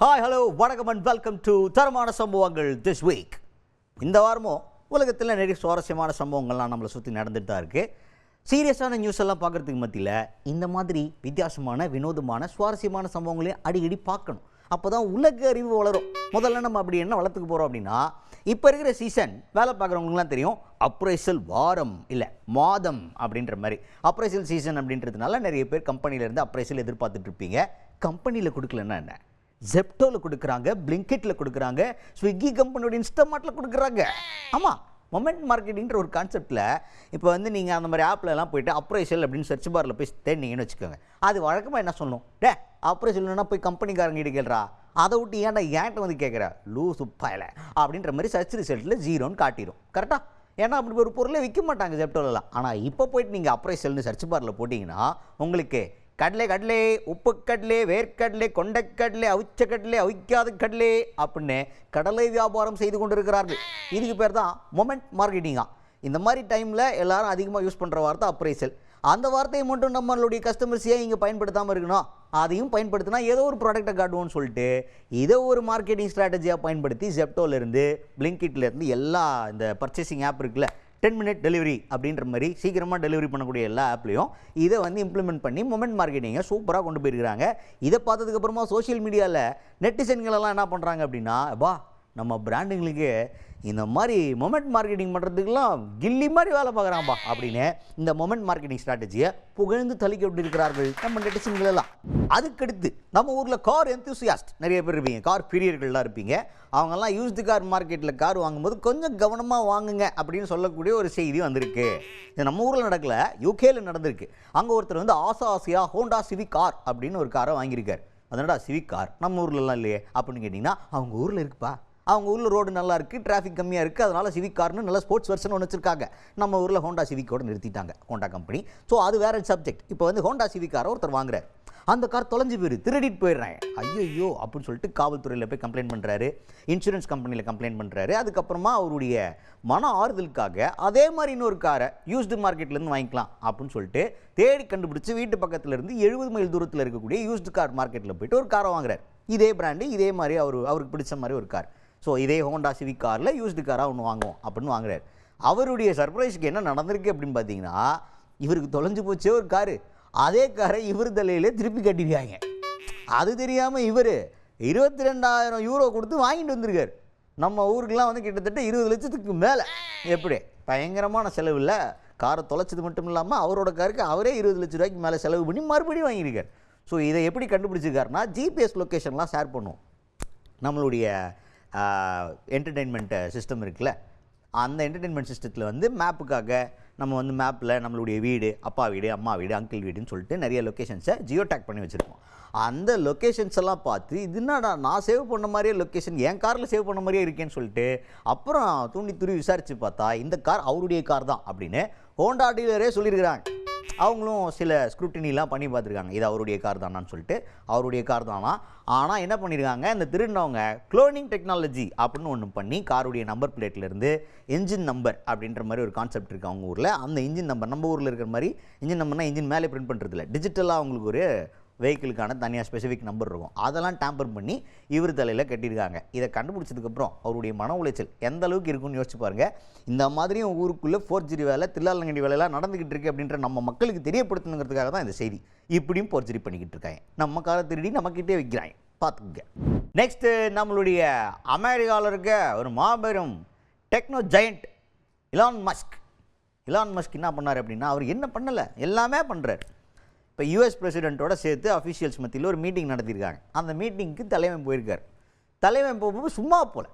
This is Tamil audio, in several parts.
ஹாய் ஹலோ வணக்கம் அண்ட் வெல்கம் டு தரமான சம்பவங்கள் திஸ் வீக். இந்த வாரமும் உலகத்தில் நிறைய சுவாரஸ்யமான சம்பவங்கள்லாம் நம்மளை சுற்றி நடந்துட்டு தான் இருக்குது. சீரியஸான நியூஸ் எல்லாம் பார்க்குறதுக்கு மத்தியில் இந்த மாதிரி வித்தியாசமான வினோதமான சுவாரஸ்யமான சம்பவங்களையும் அடிக்கடி பார்க்கணும். அப்போ தான் உலக அறிவு வளரும். முதல்ல நம்ம அப்படி என்ன வளர்த்துக்கு போகிறோம் அப்படின்னா, இப்போ இருக்கிற சீசன் வேலை பார்க்குறவங்களுக்குலாம் தெரியும், அப்ரைசல் வாரம் இல்லை மாதம் அப்படின்ற மாதிரி. அப்ரைசல் சீசன் அப்படின்றதுனால நிறைய பேர் கம்பெனியிலேருந்து அப்ரைசல் எதிர்பார்த்துட்டு இருப்பீங்க. கம்பெனியில் கொடுக்கலன்னா என்ன, ஜெப்டோவில் கொடுக்குறாங்க, பிளிங்கிட்டில் கொடுக்குறாங்க, ஸ்விக்கி கம்பெனியோட இன்ஸ்டாமார்ட்டில் கொடுக்குறாங்க. ஆமாம், மொமெண்ட் மார்க்கெட்டிங்கிற ஒரு கான்செப்டில் இப்போ நீங்கள் அந்த மாதிரி ஆப்லலாம் போய்ட்டு அப்ரைசல் அப்படின்னு சர்ச் பாரில் போய் தேடினீங்கன்னு வச்சுக்கோங்க. அது வழக்கமாக என்ன சொல்லணும், அப்ரைசல்னா போய் கம்பெனிக்காரங்க கிட்ட கேட்குறா, அதை விட்டு ஏன்டா ஏன்ட்ட வந்து கேட்குற லூசு பயல அப்படின்ற மாதிரி சர்ச் ரிசல்ட்டில் 0ன்னு காட்டிடும். கரெக்டாக? ஏன்னா அப்படி ஒரு பொருளை விற்க மாட்டாங்க ஜெப்டோலலாம். ஆனால் இப்போ போய்ட்டு நீங்கள் அப்ரைசல்னு சர்ச் பாரில் போட்டிங்கன்னா உங்களுக்கு கடலை, உப்பு கடலை, வேர்க்கடலை, கொண்டைக்கடலை, அவிச்ச கடலை, அவிக்காத கடலை அப்படின்னு கடலை வியாபாரம் செய்து கொண்டிருக்கிறார்கள். இதுக்கு பேர் தான் மொமெண்ட் மார்க்கெட்டிங்கா. இந்த மாதிரி டைமில் எல்லாரும் அதிகமாக யூஸ் பண்ணுற வார்த்தை அப்ரைசல். அந்த வார்த்தையை மட்டும் நம்மளுடைய கஸ்டமர்ஸ் ஏன் இங்கே பயன்படுத்தாமல் இருக்கணும், அதையும் பயன்படுத்தினா ஏதோ ஒரு ப்ராடக்டை காட்டுவோன்னு சொல்லிட்டு இதை ஒரு மார்க்கெட்டிங் ஸ்ட்ராட்டஜியாக பயன்படுத்தி ஜெப்டோலேருந்து பிளிங்கிட்லேருந்து எல்லா இந்த பர்ச்சேசிங் ஆப் இருக்குல்ல, 10 minute டெலிவரி அப்படின்ற மாதிரி சீக்கிரமாக டெலிவரி பண்ணக்கூடிய எல்லா ஆப்லையும் இதை இம்ப்ளிமெண்ட் பண்ணி மொமெண்ட் மார்க்கெட்டிங்கை சூப்பராக கொண்டு போயிருக்கிறாங்க. இதை பார்த்ததுக்கப்புறமா சோஷியல் மீடியாவில் நெட்டிசன்களெல்லாம் என்ன பண்ணுறாங்க அப்படின்னா, நம்ம பிராண்டுங்களுக்கு இந்த மாதிரி மொமெண்ட் மார்க்கெட்டிங் பண்ணுறதுக்கெல்லாம் கில்லி மாதிரி வேலை பார்க்குறாம்பா அப்படின்னு இந்த மொமெண்ட் மார்க்கெட்டிங் ஸ்ட்ராட்டஜியை புகழ்ந்து தள்ளிக்க விட்டு இருக்கிறார்கள் நம்ம நெட்டிசன்களெல்லாம். அதுக்கடுத்து நம்ம ஊரில் கார் எந்தூசியாஸ்ட் நிறைய பேர் இருப்பீங்க, கார் பிரியர்கள்லாம் இருப்பீங்க. அவங்கெல்லாம் யூஸ்டு கார் மார்க்கெட்டில் கார் வாங்கும்போது கொஞ்சம் கவனமாக வாங்குங்க அப்படின்னு சொல்லக்கூடிய ஒரு செய்தி வந்திருக்கு. இது நம்ம ஊரில் நடக்கல, யூகேல நடந்திருக்கு. அங்கே ஒருத்தர் ஆசையாக ஹோண்டா சிவிக் கார் அப்படின்னு ஒரு காரை வாங்கியிருக்கார். அதனடா சிவிக் கார் நம்ம ஊர்லலாம் இல்லையே அப்படின்னு கேட்டிங்கன்னா, அவங்க ஊரில் இருக்குப்பா, அவங்க ஊரில் ரோடு நல்லா இருக்குது, டிராஃபிக் கம்மியாக இருக்குது, அதனால் சிவிக் கார்னு நல்ல ஸ்போர்ட்ஸ் வெர்ஷன் ஒன்று வச்சுருக்காங்க. நம்ம ஊரில் ஹோண்டா சிவிக்கோடு நிறுத்திட்டாங்க ஹோண்டா கம்பெனி. ஸோ அது வேறு சப்ஜெக்ட். இப்போ ஹோண்டா சிவிக் காரை ஒருத்தர் வாங்குறாரு, அந்த கார் தொலைஞ்சு திருடிட்டு போயிடுறாங்க. ஐயோ அப்படின்னு சொல்லிட்டு காவல்துறையில் போய் கம்ப்ளைண்ட் பண்ணுறாரு, இன்சூரன்ஸ் கம்பெனியில் கம்ப்ளைண்ட் பண்ணுறாரு. அதுக்கப்புறமா அவருடைய மன ஆறுதலுக்காக அதே மாதிரி இன்னொரு காரை யூஸ்டு மார்க்கெட்லேருந்து வாங்கிக்கலாம் அப்படின்னு சொல்லிட்டு தேடி கண்டுபிடிச்சி வீட்டு பக்கத்தில் இருந்து 70 மைல் தூரத்தில் இருக்கக்கூடிய யூஸ்டு கார் மார்க்கெட்டில் போய்ட்டு ஒரு காரை வாங்குறாரு. இதே பிராண்டு, இதே மாதிரி அவருக்கு பிடிச்ச மாதிரி ஒரு கார். ஸோ இதே ஹோண்டா சிவிக் காரில் யூஸ்டு காராக ஒன்று வாங்குவோம் அப்படின்னு வாங்குறாரு. அவருடைய சர்ப்ரைஸுக்கு என்ன நடந்திருக்கு அப்படின்னு பார்த்தீங்கன்னா, இவருக்கு தொலைஞ்சு போச்சே ஒரு காரு, அதே காரை இவர் தலையிலே திருப்பி கட்டிருக்காங்க. அது தெரியாமல் இவர் 22,000 யூரோ கொடுத்து வாங்கிட்டு வந்திருக்கார். நம்ம ஊருக்கெலாம் கிட்டத்தட்ட 20 லட்சத்துக்கு மேலே. எப்படி பயங்கரமான செலவு இல்லை, காரை தொலைச்சது மட்டும் இல்லாமல் அவரோட காருக்கு அவரே 20 லட்ச ரூபாய்க்கு மேலே செலவு பண்ணி மறுபடியும் வாங்கியிருக்கார். ஸோ இதை எப்படி கண்டுபிடிச்சிருக்காருன்னா, ஜிபிஎஸ் லொக்கேஷன்லாம் ஷேர் பண்ணுவோம். நம்மளுடைய என்டர்டெயின்மெண்ட் சிஸ்டம் இருக்குல்ல, அந்த என்டர்டெயின்மெண்ட் சிஸ்டத்தில் மேப்புக்காக நம்ம மேப்பில் நம்மளுடைய வீடு, அப்பா வீடு, அம்மா வீடு, அங்கிள் வீடுன்னு சொல்லிட்டு நிறைய லொக்கேஷன்ஸை ஜியோ டேக் பண்ணி வச்சுருப்போம். அந்த லொக்கேஷன்ஸ் எல்லாம் பார்த்து இது என்னடா நான் சேவ் பண்ண மாதிரியே லொக்கேஷன் என் காரில் சேவ் பண்ண மாதிரியே இருக்கேன்னு சொல்லிட்டு அப்புறம் தூண்டி துருவி விசாரித்து பார்த்தா இந்த கார் அவருடைய கார் தான் அப்படின்னு ஹோண்டா டீலரே சொல்லியிருக்கிறாங்க. அவங்களும் சில ஸ்க்ரூட்டினிலாம் பண்ணி பார்த்துருக்காங்க, இது அவருடைய கார் தானான்னு சொல்லிட்டு. அவருடைய கார் தானா. ஆனால் என்ன பண்ணியிருக்காங்க, இந்த திருடினவங்க க்ளோனிங் டெக்னாலஜி அப்படின்னு ஒன்று பண்ணி காருடைய நம்பர் பிளேட்லேருந்து இன்ஜின் நம்பர் அப்படின்ற மாதிரி ஒரு கான்செப்ட் இருக்குது அவங்க ஊரில். அந்த இன்ஜின் நம்பர் நம்ம ஊரில் இருக்கிற மாதிரி இன்ஜின் நம்பர்னால் இன்ஜின் மேலே பிரிண்ட் பண்ணுறதில்ல, டிஜிட்டலாக அவங்களுக்கு ஒரு வெஹிக்கிளுக்கான தனியாக ஸ்பெசிஃபிக் நம்பர் இருக்கும். அதெல்லாம் டேம்பர் பண்ணி இவர் தலையில் கட்டியிருக்காங்க. இதை கண்டுபிடிச்சதுக்கப்புறம் அவருடைய மன உளைச்சல் எந்த அளவுக்கு இருக்குன்னு யோசிச்சு பாருங்கள். இந்த மாதிரியும் ஊருக்குள்ளே ஃபோர்ஜரி வேலை, தில்லாலங்கடி வேலையெல்லாம் நடந்துக்கிட்டு இருக்கு அப்படின்ற நம்ம மக்களுக்கு தெரியப்படுத்தணுங்கிறதுக்காக தான் இந்த செய்தி. இப்படியும் ஃபோர்ஜரி பண்ணிக்கிட்டு இருக்காங்க, நம்ம காரை திருடி நம்மக்கிட்டே வைக்கிறாங்க, பார்த்துக்குங்க. நெக்ஸ்ட்டு நம்மளுடைய அமெரிக்காவில் இருக்க ஒரு மாபெரும் டெக்னோ ஜெயண்ட் இலான் மஸ்க் என்ன பண்ணார் அப்படின்னா, அவர் என்ன பண்ணலை, எல்லாமே பண்ணுறாரு. இப்போ யூஎஸ் பிரசிடெண்ட்டோட சேர்த்து அஃபிஷியல்ஸ் மத்தியில் ஒரு மீட்டிங் நடத்தியிருக்காங்க. அந்த மீட்டிங்க்கு தலைவன் போயிருக்கார். தலைவன் போகும்போது சும்மா போல,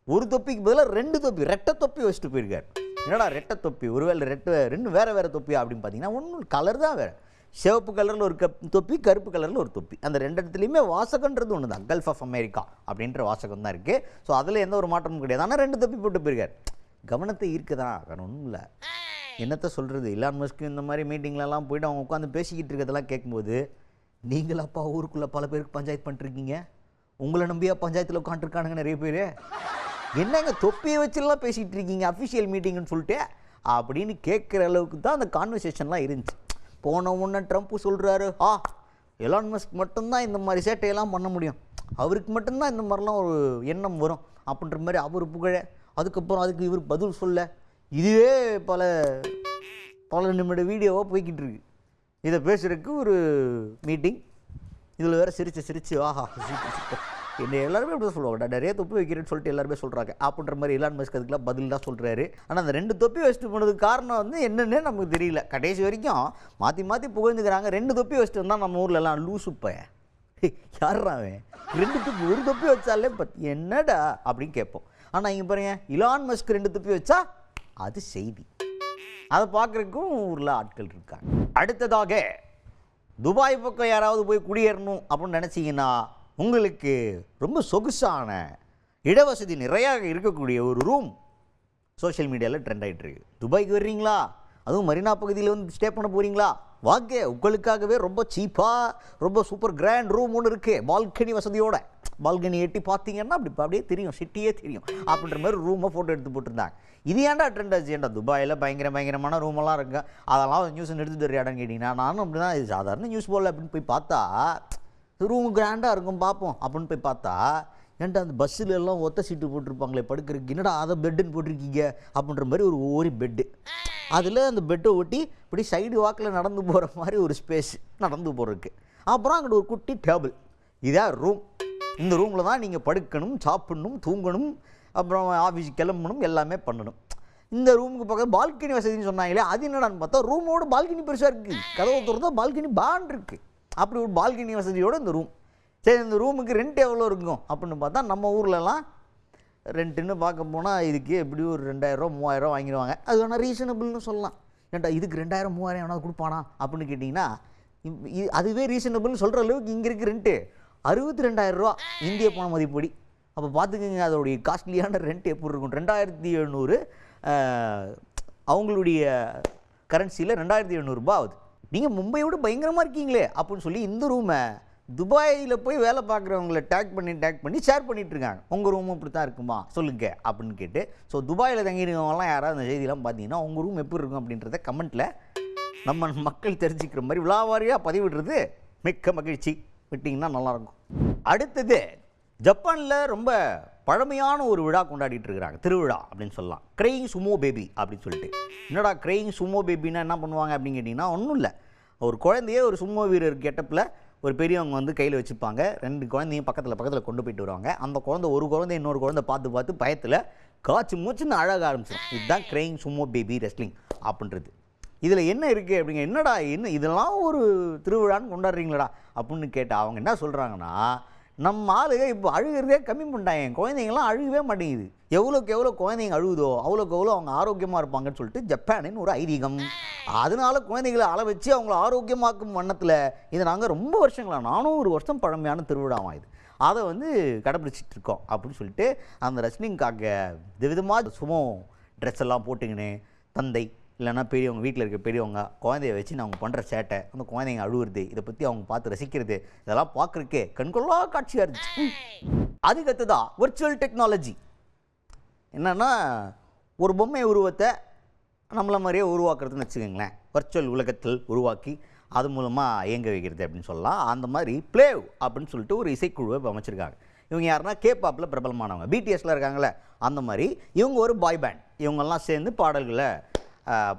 ஒரு தொப்பிக்கு பதிலாக 2 தொப்பி, ரெட்டை தொப்பி வச்சுட்டு போயிருக்கார். என்னடா ரெட்டை தொப்பி, ஒருவேளை ரெண்டு வேறு தொப்பி அப்படின்னு பார்த்தீங்கன்னா ஒன்றும் கலர் தான் வேறு. சிவப்பு கலரில் ஒரு தொப்பி, கருப்பு கலரில் ஒரு தொப்பி. அந்த 2 இடத்துலையுமே வாசகன்றது ஒன்று தான், கல்ஃப் ஆஃப் அமெரிக்கா அப்படின்ற வாசகம் தான் இருக்குது. ஸோ அதில் எந்த ஒரு மாற்றமும் கிடையாது. ஆனால் 2 தொப்பி போட்டு போயிருக்கார். கவனத்தை ஈர்க்குதான், வேறு ஒன்றும் இல்லை. என்னத்தை சொல்கிறது, இலான் மஸ்க் இந்த மாதிரி மீட்டிங்லலாம் போய்ட்டு அவங்க உட்காந்து பேசிக்கிட்டு இருக்கிறதெல்லாம் கேட்கும்போது, நீங்களாப்பா ஊருக்குள்ளே பல பேருக்கு பஞ்சாயத்து பண்ணிட்டுருக்கீங்க, உங்களை நம்பியா பஞ்சாயத்தில் உட்காந்துருக்கானுங்க நிறைய பேர், என்னங்க தொப்பியை வச்சுலாம் பேசிகிட்டு இருக்கீங்க அஃபிஷியல் மீட்டிங்னு சொல்லிட்டு அப்படின்னு கேட்குற அளவுக்கு தான் அந்த கான்வர்சேஷன்லாம் இருந்துச்சு. போன உடனே ட்ரம்ப் சொல்கிறாரு, எலான் மஸ்க் மட்டும்தான் இந்த மாதிரி சேட்டையெல்லாம் பண்ண முடியும், அவருக்கு மட்டும்தான் இந்த மாதிரிலாம் ஒரு எண்ணம் வரும் அப்படின்ற மாதிரி அவர் புகழ, அதுக்கப்புறம் அதுக்கு இவர் பதில் சொல்ல, இதுவே பல நிமிட வீடியோவாக போய்கிட்டு இருக்கு. இதை பேசுகிறதுக்கு ஒரு மீட்டிங், இதில் வேறு சிரிச்சு ஆஹா என்ன எல்லாருமே அப்படி தான் சொல்லுவாங்க, நான் நிறைய தொப்பி வைக்கிறேன்னு சொல்லிட்டு எல்லாருமே சொல்கிறாங்க அப்படின்ற மாதிரி எலான் மஸ்க் அதுக்கெல்லாம் பதில் தான் சொல்கிறாரு. ஆனால் அந்த 2 தொப்பி வச்சுட்டு போனதுக்கு காரணம் வந்து என்னென்னு நமக்கு தெரியல. கடைசி வரைக்கும் மாற்றி புகழ்ந்துக்கிறாங்க. 2 தொப்பி வச்சுட்டு இருந்தால் நம்ம ஊரில் எல்லாம் லூசுப்ப யாராவே 2 தொப்பி, ஒரு தொப்பி வச்சாலே என்னடா அப்படின்னு கேட்போம். ஆனால் இங்கே பாருங்க, இலான் மஸ்க் 2 தொப்பி வச்சா அது செய்தி. அதை பார்க்குறதுக்கும் ஊரில் ஆட்கள் இருக்காங்க. அடுத்ததாக துபாய் பக்கம் யாராவது போய் குடியேறணும் அப்படின்னு நினச்சிங்கன்னா உங்களுக்கு ரொம்ப சொகுசான இடவசதி நிறையா இருக்கக்கூடிய ஒரு ரூம் சோஷியல் மீடியாவில் ட்ரெண்ட் ஆகிட்டு இருக்கு. துபாய்க்கு வர்றீங்களா, அதுவும் மரீனா பகுதியில் வந்து ஸ்டே பண்ண போகிறீங்களா, வாங்க உங்களுக்காகவே ரொம்ப சீப்பாக ரொம்ப சூப்பர் கிராண்ட் ரூம் ஒன்று இருக்குது, பால்கனி வசதியோட. பால்கனி எட்டி பார்த்தீங்கன்னா அப்படியே தெரியும், சிட்டியே தெரியும் அப்படின்ற மாதிரி ரூமை ஃபோட்டோ எடுத்து போட்டிருந்தாங்க. இது ஏன்டா ட்ரெண்ட் ஆச்சு? ஏன்டா துபாயில் பயங்கரமான ரூமெல்லாம் இருக்கு, அதெல்லாம் நியூஸ் எடுத்துகிட்டு வரையாடான்னு கேட்டிங்கன்னா நானும் அப்படி தான், இது சாதாரண நியூஸ் போடல அப்படின்னு போய் பார்த்தா ரூம் கிராண்டாக இருக்கும் பார்ப்போம் அப்படின்னு போய் பார்த்தா, ஏன்டா அந்த பஸ்ஸில் எல்லாம் ஒத்த சீட்டு போட்டிருப்பாங்களே படுக்கிறதுக்கு, என்னடா அதை பெட்டுன்னு போட்டிருக்கீங்க அப்படின்ற மாதிரி ஒரு ஓரி பெட்டு. அதில் அந்த பெட்டை ஒட்டி இப்படி சைடு வாக்கில் நடந்து போகிற மாதிரி ஒரு ஸ்பேஸ் நடந்து போகிறதுக்கு. அப்புறம் அங்கிட்ட ஒரு குட்டி டேபிள். இதான் ரூம். இந்த ரூமில் தான் நீங்கள் படுக்கணும், சாப்பிடணும், தூங்கணும், அப்புறம் ஆஃபீஸ் கிளம்பணும், எல்லாமே பண்ணணும். இந்த ரூமுக்கு பக்கத்தில் பால்கனி வசதின்னு சொன்னாங்களே, அது என்னடான்னு பார்த்தா ரூமோட பால்கனி பெருசாக இருக்குது. கதவை திறந்தா பால்கனி பான் இருக்குது. அப்படி ஒரு பால்கனி வசதியோடு இந்த ரூம். சரி, இந்த ரூமுக்கு ரெண்ட் எவ்வளோ இருக்கும் அப்படின்னு பார்த்தா நம்ம ஊர்லலாம் ரெண்ட்டுன்னு பார்க்க போனால் இதுக்கு எப்படி ஒரு 2000 3000 வாங்கிடுவாங்க. அது வேணால் ரீசனபிள்னு சொல்லலாம். ஏன்டா இதுக்கு 2000 3000 எவனாவது கொடுப்பானா அப்படின்னு கேட்டிங்கன்னா அதுவே ரீசனபிள்னு சொல்கிற அளவுக்கு இங்கே இருக்குது ரெண்ட்டு 62,000 ரூபா இந்திய பண மதிப்படி. அப்போ பார்த்துக்கோங்க அதோடைய காஸ்ட்லியான ரெண்ட் எப்படி இருக்கும். 2700 அவங்களுடைய கரன்சியில் 2700 ரூபா ஆகுது. நீங்கள் மும்பையோட பயங்கரமாக இருக்கீங்களே அப்படின்னு சொல்லி இந்த ரூமை துபாயில் போய் வேலை பார்க்குறவங்கள டேக் பண்ணி ஷேர் பண்ணிகிட்டு இருக்காங்க. உங்கள் ரூமும் இப்படி தான் இருக்குமா சொல்லுங்க அப்படின்னு கேட்டு. ஸோ துபாயில் தங்கியிருக்கவங்களாம் யாராவது அந்த செய்தியெல்லாம் பார்த்தீங்கன்னா உங்கள் ரூம் எப்படி இருக்கும் அப்படின்றத கமெண்ட்டில் நம்ம மக்கள் தெரிஞ்சுக்கிற மாதிரி விழாவாரியாக பதிவிடுறது மிக்க மகிழ்ச்சி. விட்டிங்கன்னா நல்லாயிருக்கும். அடுத்தது ஜப்பானில் ரொம்ப பழமையான ஒரு விழா கொண்டாடிட்டு இருக்கிறாங்க, திருவிழா அப்படின்னு சொல்லலாம். க்ரையிங் சுமோ பேபி அப்படின்னு சொல்லிட்டு. என்னடா க்ரையிங் சுமோ பேபின்னா என்ன பண்ணுவாங்க அப்படின்னு கேட்டிங்கன்னா ஒன்றும் இல்லை, ஒரு குழந்தைய ஒரு சுமோ வீரர் கெட்டப்பில் ஒரு பெரியவங்க வந்து கையில் வச்சுப்பாங்க. 2 குழந்தையும் பக்கத்தில் கொண்டு போயிட்டு வருவாங்க. அந்த குழந்தை ஒரு குழந்தை இன்னொரு குழந்தை பார்த்து பயத்தில் காய்ச்சி மூச்சுன்னு அழக ஆரம்பிச்சிடும். இதுதான் க்ரையிங் சுமோ பேபி ரெஸ்லிங் அப்படின்றது. இதில் என்ன இருக்குது அப்படிங்க, என்னடா என்ன இதெல்லாம் ஒரு திருவிழான்னு கொண்டாடுறீங்களடா அப்படின்னு கேட்டால் அவங்க என்ன சொல்கிறாங்கன்னா, நம்ம ஆளுங்க இப்போ அழுகிறதே கம்மி பண்ணிட்டாங்க, குழந்தைங்களாம் அழுகவே மாட்டேங்குது. எவ்வளோக்கு எவ்வளோ குழந்தைங்க அழுகுதோ அவ்வளோக்கு எவ்வளோ அவங்க ஆரோக்கியமாக இருப்பாங்கன்னு சொல்லிட்டு ஜப்பானின் ஒரு ஐதீகம். அதனால குழந்தைகளை அள வச்சு அவங்கள ஆரோக்கியமாக்கும் வண்ணத்தில் இதை நாங்கள் ரொம்ப வருஷங்களாக 400 வருஷம் பழமையான திருவிழாவாக இது அதை வந்து கடைப்பிடிச்சிட்டு இருக்கோம் அப்படின்னு சொல்லிட்டு அந்த ரெஸ்லிங்காக விதவிதமாக சுமோ ட்ரெஸ் எல்லாம் போட்டுக்கின்னு தந்தை இல்லைன்னா பெரியவங்க வீட்டில் இருக்க பெரியவங்க குழந்தைய வச்சு அவங்க பண்ணுற சேட்டை, அந்த குழந்தைங்க அழுகுறது, இதை பற்றி அவங்க பார்த்து ரசிக்கிறது, இதெல்லாம் பார்க்குறக்கே கண்கொள்ளா காட்சியாக இருந்துச்சு. அதுக்கடுத்ததான் விர்ச்சுவல் டெக்னாலஜி. என்னென்னா ஒரு பொம்மை உருவத்தை நம்மள மாதிரியே உருவாக்குறதுன்னு வச்சுக்கோங்களேன். வர்ச்சுவல் உலகத்தில் உருவாக்கி அது மூலமாக இயங்க வைக்கிறது அப்படின்னு சொல்லலாம். அந்த மாதிரி ப்ளேவ் அப்படின்னு சொல்லிட்டு ஒரு இசைக்குழுவை அமைச்சிருக்காங்க. இவங்க யாருன்னா கேபாப்பில் பிரபலமானவங்க, பிடிஎஸ்ல இருக்காங்களே அந்த மாதிரி. இவங்க ஒரு பாய் பேண்ட், இவங்கெல்லாம் சேர்ந்து பாடல்களை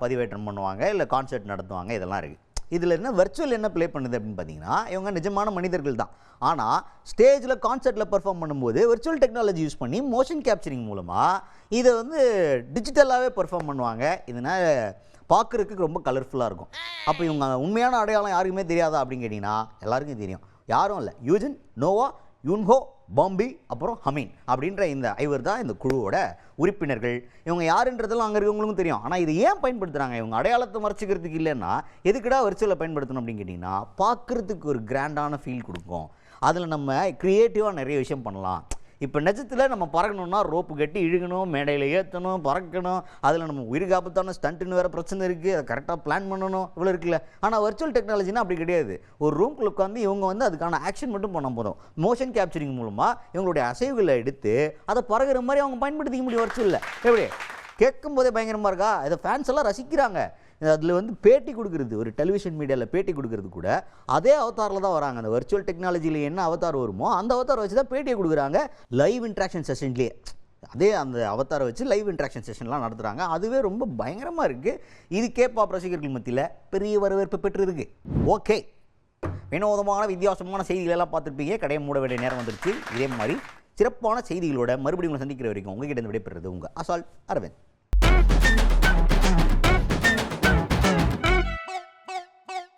பதிவேற்றம் பண்ணுவாங்க, இல்லை கான்சர்ட் நடத்துவாங்க, இதெல்லாம் இருக்குது. இதில் என்ன வெர்ச்சுவல் என்ன ப்ளே பண்ணுது அப்படின்னு பார்த்தீங்கன்னா, இவங்க நிஜமான மனிதர்கள் தான். ஆனால் ஸ்டேஜில் கான்சர்ட்டில் பர்ஃபார்ம் பண்ணும்போது வெர்ச்சுவல் டெக்னாலஜி யூஸ் பண்ணி மோஷன் கேப்சரிங் மூலமாக இதை வந்து டிஜிட்டலாகவே பர்ஃபார்ம் பண்ணுவாங்க. இதனால் பார்க்குறதுக்கு ரொம்ப கலர்ஃபுல்லாக இருக்கும். அப்போ இவங்க உண்மையான அடையாளம் யாருக்குமே தெரியாதா அப்படின்னு கேட்டிங்கன்னா எல்லாருக்கும் தெரியும். யாரும் இல்லை, யூஜின், நோவா, யூன்ஹோ, பாம்பி, அப்புறம் ஹமீன் அப்படின்ற இந்த 5 தான் இந்த குழுவோட உறுப்பினர்கள். இவங்க யாருன்றதெல்லாம் அங்கே இருக்கவங்களுக்கும் தெரியும். ஆனால் இதை ஏன் பயன்படுத்துகிறாங்க? இவங்க அடையாளத்தை மறைச்சிக்கிறதுக்கு இல்லைன்னா எதுக்குடா விர்ச்சுவலை பயன்படுத்தணும் அப்படின்னு கேட்டிங்கன்னா, பார்க்குறதுக்கு ஒரு கிராண்டான ஃபீல் கொடுக்கும். அதில் நம்ம க்ரியேட்டிவாக நிறைய விஷயம் பண்ணலாம். இப்போ நிஜத்தில் நம்ம பறக்கணும்னா ரோப்பு கட்டி இழுகணும், மேடையில் ஏற்றணும், பறக்கணும், அதில் நம்ம உயிர்காப்பத்தான ஸ்டண்ட்டுன்னு வேறு பிரச்சனை இருக்குது, அதை கரெக்டாக பிளான் பண்ணணும், இவ்வளோ இருக்குல்ல. ஆனால் வர்ச்சுவல் டெக்னாலஜினா அப்படி கிடையாது. ஒரு ரூம்குள்ளே உட்காந்து இவங்க வந்து அதுக்கான ஆக்ஷன் மட்டும் பண்ண போதும். மோஷன் கேப்சரிங் மூலமாக இவங்களுடைய அசைவுகளை எடுத்து அதை பறகுற மாதிரி அவங்க பயன்படுத்திக்க முடியும் வர்ச்சுவலில். எப்படி கேட்கும் போதே பயங்கரமாக இருக்கா? இதை ஃபேன்ஸ் எல்லாம் ரசிக்கிறாங்க. அதில் வந்து பேட்டி கொடுக்குறது, ஒரு டெலிவிஷன் மீடியாவில் பேட்டி கொடுக்குறது கூட அதே அவதாரில் தான் வராங்க. அந்த வர்ச்சுவல் டெக்னாலஜியில் என்ன அவதார் வருமோ அந்த அவதாரை வச்சு தான் பேட்டியை கொடுக்குறாங்க. லைவ் இன்ட்ராக்ஷன் செஷன்லேயே அதே அந்த அவதாரை வச்சு லைவ் இன்ட்ராக்ஷன் செஷன்லாம் நடத்துகிறாங்க. அதுவே ரொம்ப பயங்கரமாக இருக்குது. இது கேபாப் ரசிகர்கள் மத்தியில் பெரிய வரவேற்பு பெற்றிருக்கு. ஓகே, வினோதமான வித்தியாசமான செய்திகள் எல்லாம் பார்த்துருப்பீங்க. கடையை மூட வேண்டிய நேரம் வந்துருச்சு. இதே மாதிரி சிறப்பான செய்திகளோட மறுபடியும் உங்களை சந்திக்கிற வரைக்கும் உங்ககிட்ட விடைபெறுறது உங்கள் அசால்ட் அரவிந்த்.